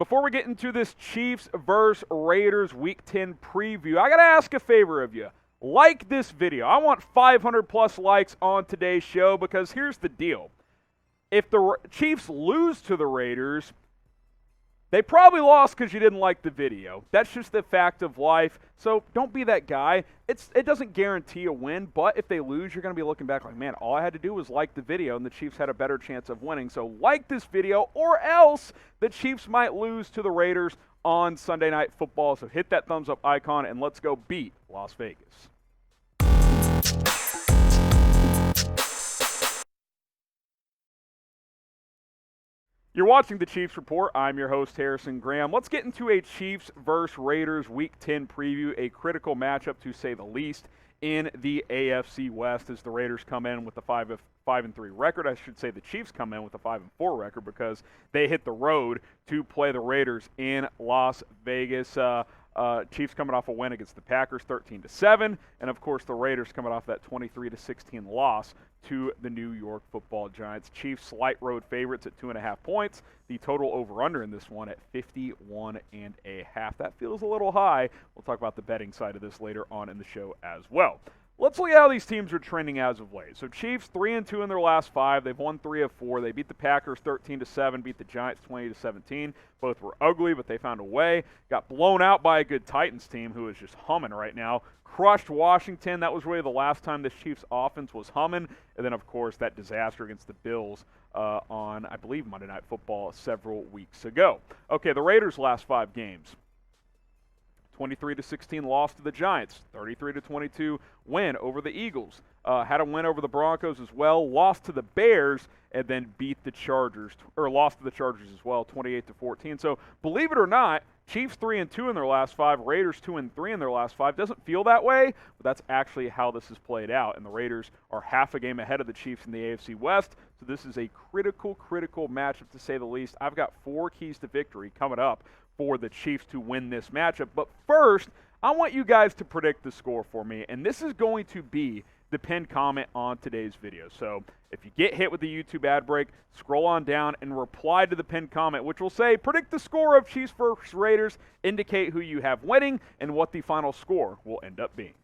Before we get into this Chiefs vs. Raiders Week 10 preview, I got to ask a favor of you. Like this video. I want 500 plus likes on today's show because here's the deal. If the Chiefs lose to the Raiders, they probably lost because you didn't like the video. That's just the fact of life. So don't be that guy. It doesn't guarantee a win, but if they lose, you're going to be looking back like, man, all I had to do was like the video, and the Chiefs had a better chance of winning. So like this video, or else the Chiefs might lose to the Raiders on Sunday Night Football. So hit that thumbs up icon, and let's go beat Las Vegas. You're watching the Chiefs Report. I'm your host, Harrison Graham. Let's get into a Chiefs vs. Raiders Week 10 preview, a critical matchup to say the least in the AFC West as the Raiders come in with a 5-3 record. I should say the Chiefs come in with a 5-4 record because they hit the road to play the Raiders in Las Vegas. Chiefs coming off a win against the Packers 13-7, and of course the Raiders coming off that 23-16 loss to the New York Football Giants. Chiefs slight road favorites at 2.5 points. The total over/under in this one at 51.5. That feels a little high. We'll talk about the betting side of this later on in the show as well. Let's look at how these teams are trending as of late. So Chiefs 3-2 in their last 5. They've won 3 of 4. They beat the Packers 13-7, beat the Giants 20-17. Both were ugly, but they found a way. Got blown out by a good Titans team who is just humming right now. Crushed Washington. That was really the last time this Chiefs offense was humming. And then, of course, that disaster against the Bills on, I believe, Monday Night Football several weeks ago. Okay, the Raiders' last 5 games. 23-16 loss to the Giants, 33-22 win over the Eagles. Had a win over the Broncos as well, lost to the Bears, and then beat the Chargers, or lost to the Chargers as well, 28-14. So believe it or not, Chiefs 3-2 in their last 5, Raiders 2-3 in their last 5. Doesn't feel that way, but that's actually how this has played out. And the Raiders are half a game ahead of the Chiefs in the AFC West. So this is a critical matchup to say the least. I've got 4 keys to victory coming up for the Chiefs to win this matchup. But first, I want you guys to predict the score for me, and this is going to be the pinned comment on today's video. So if you get hit with the YouTube ad break, scroll on down and reply to the pinned comment, which will say, predict the score of Chiefs vs. Raiders, indicate who you have winning, and what the final score will end up being.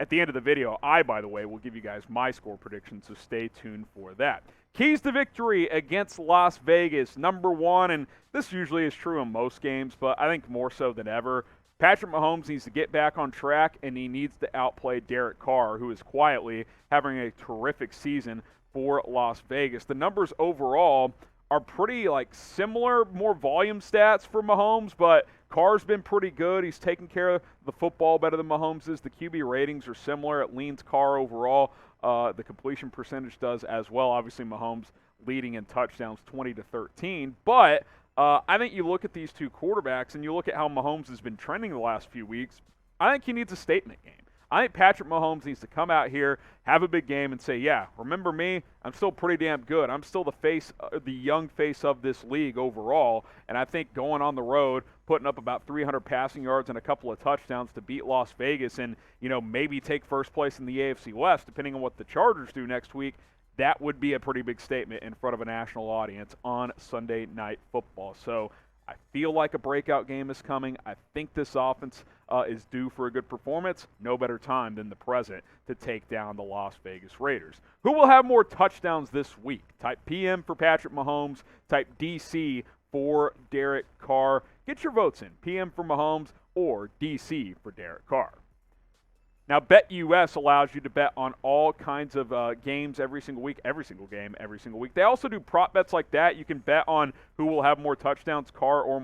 At the end of the video, by the way, will give you guys my score prediction, so stay tuned for that. Keys to victory against Las Vegas. Number 1, and this usually is true in most games, but I think more so than ever, Patrick Mahomes needs to get back on track, and he needs to outplay Derek Carr, who is quietly having a terrific season for Las Vegas. The numbers overall are pretty similar, more volume stats for Mahomes, but Carr's been pretty good. He's taking care of the football better than Mahomes is. The QB ratings are similar. It leans Carr overall. The completion percentage does as well. Obviously, Mahomes leading in touchdowns 20-13. But I think you look at these two quarterbacks and you look at how Mahomes has been trending the last few weeks. I think he needs a statement game. I think Patrick Mahomes needs to come out here, have a big game, and say, yeah, remember me? I'm still pretty damn good. I'm still the young face of this league overall, and I think going on the road, putting up about 300 passing yards and a couple of touchdowns to beat Las Vegas and, maybe take first place in the AFC West, depending on what the Chargers do next week, that would be a pretty big statement in front of a national audience on Sunday Night Football. So I feel like a breakout game is coming. I think this offense is due for a good performance. No better time than the present to take down the Las Vegas Raiders. Who will have more touchdowns this week? Type PM for Patrick Mahomes. Type DC for Derek Carr. Get your votes in. PM for Mahomes or DC for Derek Carr. Now, BetUS allows you to bet on all kinds of games every single week, every single game, every single week. They also do prop bets like that. You can bet on who will have more touchdowns, Carr or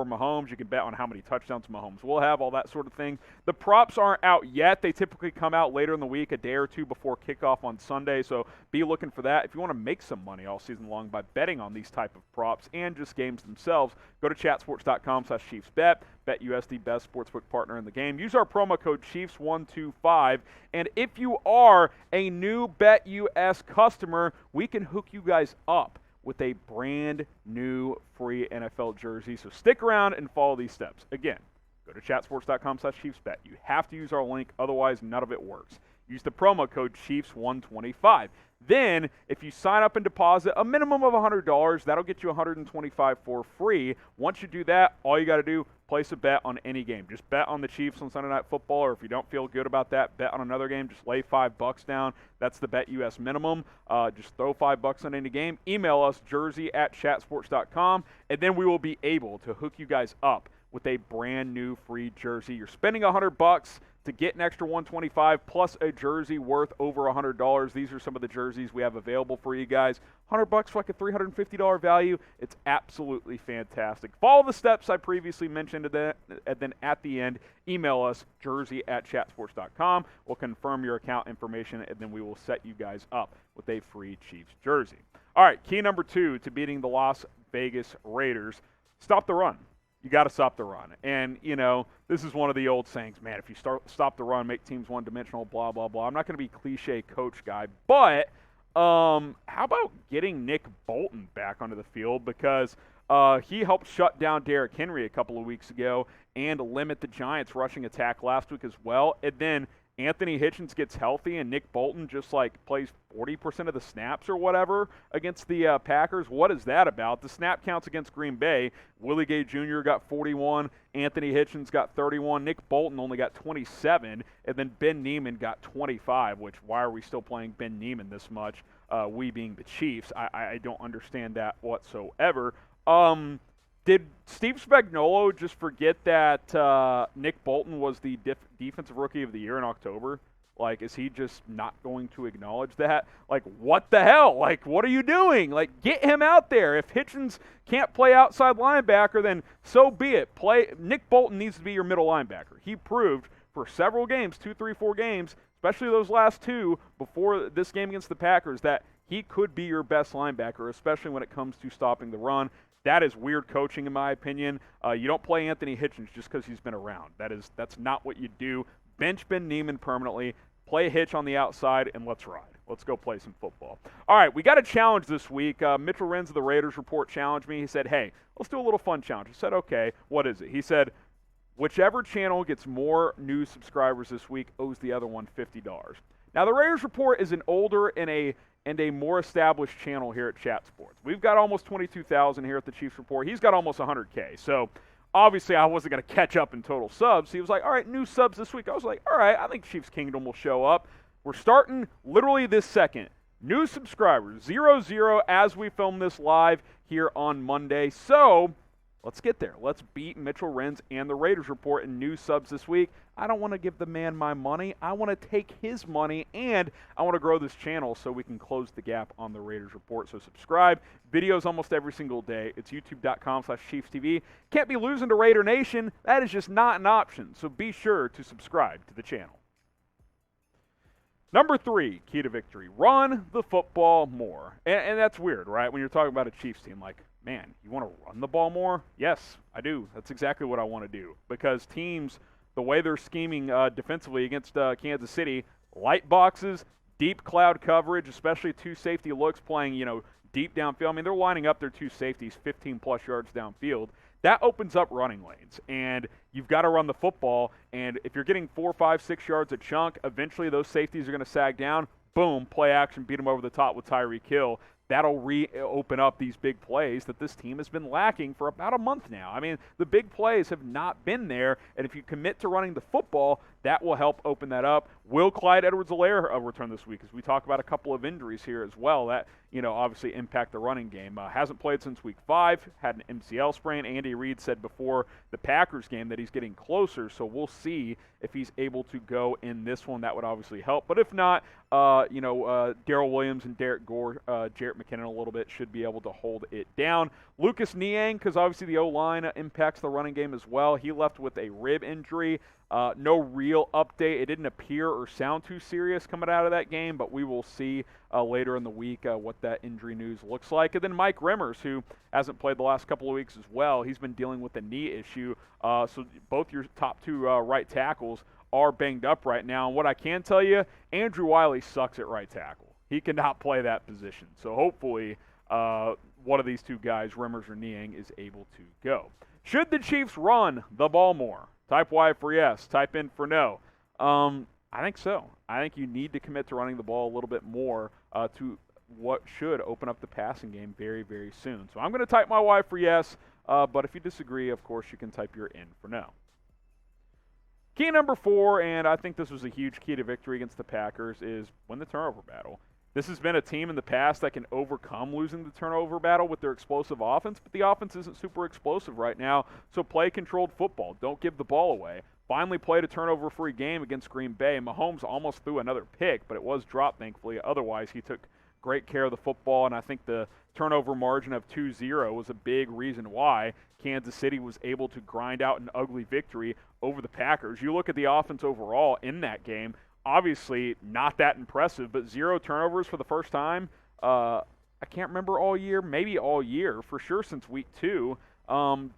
Mahomes. You can bet on how many touchdowns Mahomes will have, all that sort of thing. The props aren't out yet. They typically come out later in the week, a day or two before kickoff on Sunday, so be looking for that. If you want to make some money all season long by betting on these type of props and just games themselves, go to chatsports.com/ChiefsBet. BetUS, the best sportsbook partner in the game. Use our promo code Chiefs125, and if you are a new BetUS customer, we can hook you guys up with a brand new free NFL jersey. So stick around and follow these steps. Again, go to chatsports.com/ChiefsBet. You have to use our link, otherwise none of it works. Use the promo code Chiefs125. Then, if you sign up and deposit a minimum of $100, that'll get you $125 for free. Once you do that, all you got to do, place a bet on any game. Just bet on the Chiefs on Sunday Night Football, or if you don't feel good about that, bet on another game. Just lay $5 down. That's the BetUS minimum. Just throw $5 on any game. Email us, jersey@chatsports.com, and then we will be able to hook you guys up with a brand new free jersey. You're spending $100 to get an extra $125 plus a jersey worth over $100. These are some of the jerseys we have available for you guys. $100 for like a $350 value. It's absolutely fantastic. Follow the steps I previously mentioned, and then at the end, email us, jersey@chatsports.com. We'll confirm your account information, and then we will set you guys up with a free Chiefs jersey. All right, key number 2 to beating the Las Vegas Raiders, stop the run. You got to stop the run. And, this is one of the old sayings, man, if you stop the run, make teams one-dimensional, blah, blah, blah. I'm not going to be cliche coach guy, but how about getting Nick Bolton back onto the field? Because he helped shut down Derrick Henry a couple of weeks ago and limit the Giants' rushing attack last week as well. And then Anthony Hitchens gets healthy and Nick Bolton just plays 40% of the snaps or whatever against the Packers. What is that about? The snap counts against Green Bay, Willie Gay Jr. got 41, Anthony Hitchens got 31, Nick Bolton only got 27, and then Ben Niemann got 25, which why are we still playing Ben Niemann this much, we being the Chiefs? I don't understand that whatsoever. Did Steve Spagnuolo just forget that Nick Bolton was the Defensive Rookie of the Year in October? Is he just not going to acknowledge that? What the hell? What are you doing? Get him out there. If Hitchens can't play outside linebacker, then so be it. Nick Bolton needs to be your middle linebacker. He proved for several games, 2, 3, 4 games, especially those last 2 before this game against the Packers, that he could be your best linebacker, especially when it comes to stopping the run. That is weird coaching, in my opinion. You don't play Anthony Hitchens just because he's been around. That's not what you do. Bench Ben Niemann permanently, play Hitch on the outside, and let's ride. Let's go play some football. All right, we got a challenge this week. Mitchell Renz of the Raiders Report challenged me. He said, hey, let's do a little fun challenge. I said, okay, what is it? He said, whichever channel gets more new subscribers this week owes the other one $50. Now, the Raiders Report is an older and a more established channel here at Chat Sports. We've got almost 22,000 here at the Chiefs Report. He's got almost 100K. So, obviously, I wasn't going to catch up in total subs. He was like, all right, new subs this week. I was like, all right, I think Chiefs Kingdom will show up. We're starting literally this second. New subscribers, 0 as we film this live here on Monday. So, let's get there. Let's beat Mitchell Renz and the Raiders Report in new subs this week. I don't want to give the man my money. I want to take his money, and I want to grow this channel so we can close the gap on the Raiders Report. So subscribe. Videos almost every single day. It's youtube.com/ChiefsTV. Can't be losing to Raider Nation. That is just not an option. So be sure to subscribe to the channel. Number 3, key to victory, run the football more. And that's weird, right? When you're talking about a Chiefs team, man, you want to run the ball more? Yes, I do. That's exactly what I want to do. Because teams, the way they're scheming defensively against Kansas City, light boxes, deep cloud coverage, especially 2 safety looks playing, deep downfield. I mean, they're lining up their 2 safeties 15-plus yards downfield. That opens up running lanes, and you've got to run the football. And if you're getting 4, 5, 6 yards a chunk, eventually those safeties are going to sag down. Boom, play action, beat them over the top with Tyreek Hill. That'll open up these big plays that this team has been lacking for about a month now. I mean, the big plays have not been there, and if you commit to running the football, that will help open that up. Will Clyde Edwards-Helaire return this week? As we talk about a couple of injuries here as well that, obviously impact the running game. Hasn't played since week 5, had an MCL sprain. Andy Reid said before the Packers game that he's getting closer, so we'll see if he's able to go in this one. That would obviously help. But if not, Darrell Williams and Derek Gore, Jarrett McKinnon a little bit should be able to hold it down. Lucas Niang, because obviously the O-line impacts the running game as well. He left with a rib injury. No real update. It didn't appear or sound too serious coming out of that game, but we will see later in the week what that injury news looks like. And then Mike Remmers, who hasn't played the last couple of weeks as well, he's been dealing with a knee issue. So both your top 2 right tackles are banged up right now. And what I can tell you, Andrew Wiley sucks at right tackle. He cannot play that position. So hopefully one of these 2 guys, Remmers or Niang, is able to go. Should the Chiefs run the ball more? Type Y for yes. Type in for no. I think so. I think you need to commit to running the ball a little bit more to what should open up the passing game very, very soon. So I'm going to type my Y for yes, but if you disagree, of course, you can type your N for no. Key number 4, and I think this was a huge key to victory against the Packers, is win the turnover battle. This has been a team in the past that can overcome losing the turnover battle with their explosive offense, but the offense isn't super explosive right now, so play controlled football. Don't give the ball away. Finally played a turnover-free game against Green Bay. Mahomes almost threw another pick, but it was dropped, thankfully. Otherwise, he took great care of the football, and I think the turnover margin of 2-0 was a big reason why Kansas City was able to grind out an ugly victory over the Packers. You look at the offense overall in that game, obviously not that impressive, but 0 turnovers for the first time. I can't remember all year, maybe all year, for sure since week 2.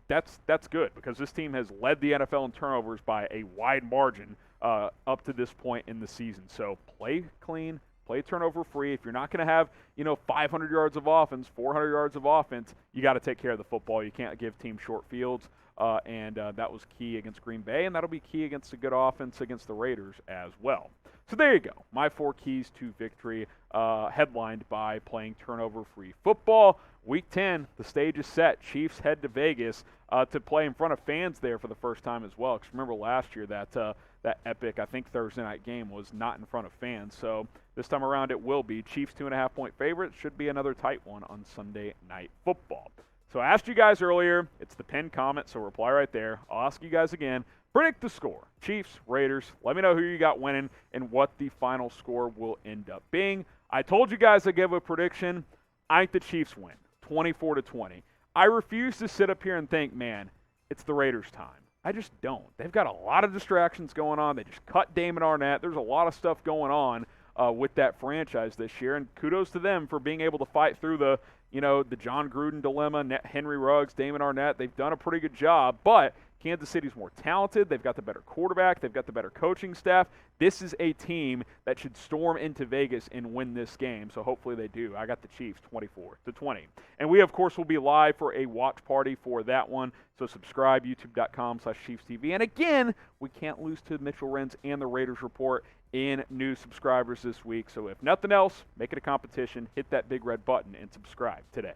That's good because this team has led the NFL in turnovers by a wide margin up to this point in the season. So play clean, play turnover free. If you're not going to have 500 yards of offense, 400 yards of offense, you got to take care of the football. You can't give teams short fields, and that was key against Green Bay, and that'll be key against a good offense against the Raiders as well. So there you go. My 4 keys to victory, headlined by playing turnover-free football. Week 10, the stage is set. Chiefs head to Vegas to play in front of fans there for the first time as well. Because remember last year that epic, I think, Thursday night game was not in front of fans. So this time around it will be. Chiefs 2.5-point favorites. Should be another tight one on Sunday Night Football. So I asked you guys earlier. It's the pinned comment, so reply right there. I'll ask you guys again. Predict the score. Chiefs, Raiders. Let me know who you got winning and what the final score will end up being. I told you guys I'd give a prediction. I think the Chiefs win, 24-20. I refuse to sit up here and think, man, it's the Raiders' time. I just don't. They've got a lot of distractions going on. They just cut Damon Arnett. There's a lot of stuff going on with that franchise this year, and kudos to them for being able to fight through the John Gruden dilemma, Henry Ruggs, Damon Arnett. They've done a pretty good job, but Kansas City's more talented. They've got the better quarterback. They've got the better coaching staff. This is a team that should storm into Vegas and win this game, so hopefully they do. I got the Chiefs 24-20. And we, of course, will be live for a watch party for that one, so subscribe, youtube.com/ChiefsTV. And again, we can't lose to Mitchell Renz and the Raiders Report in new subscribers this week, so if nothing else, make it a competition, hit that big red button, and subscribe today.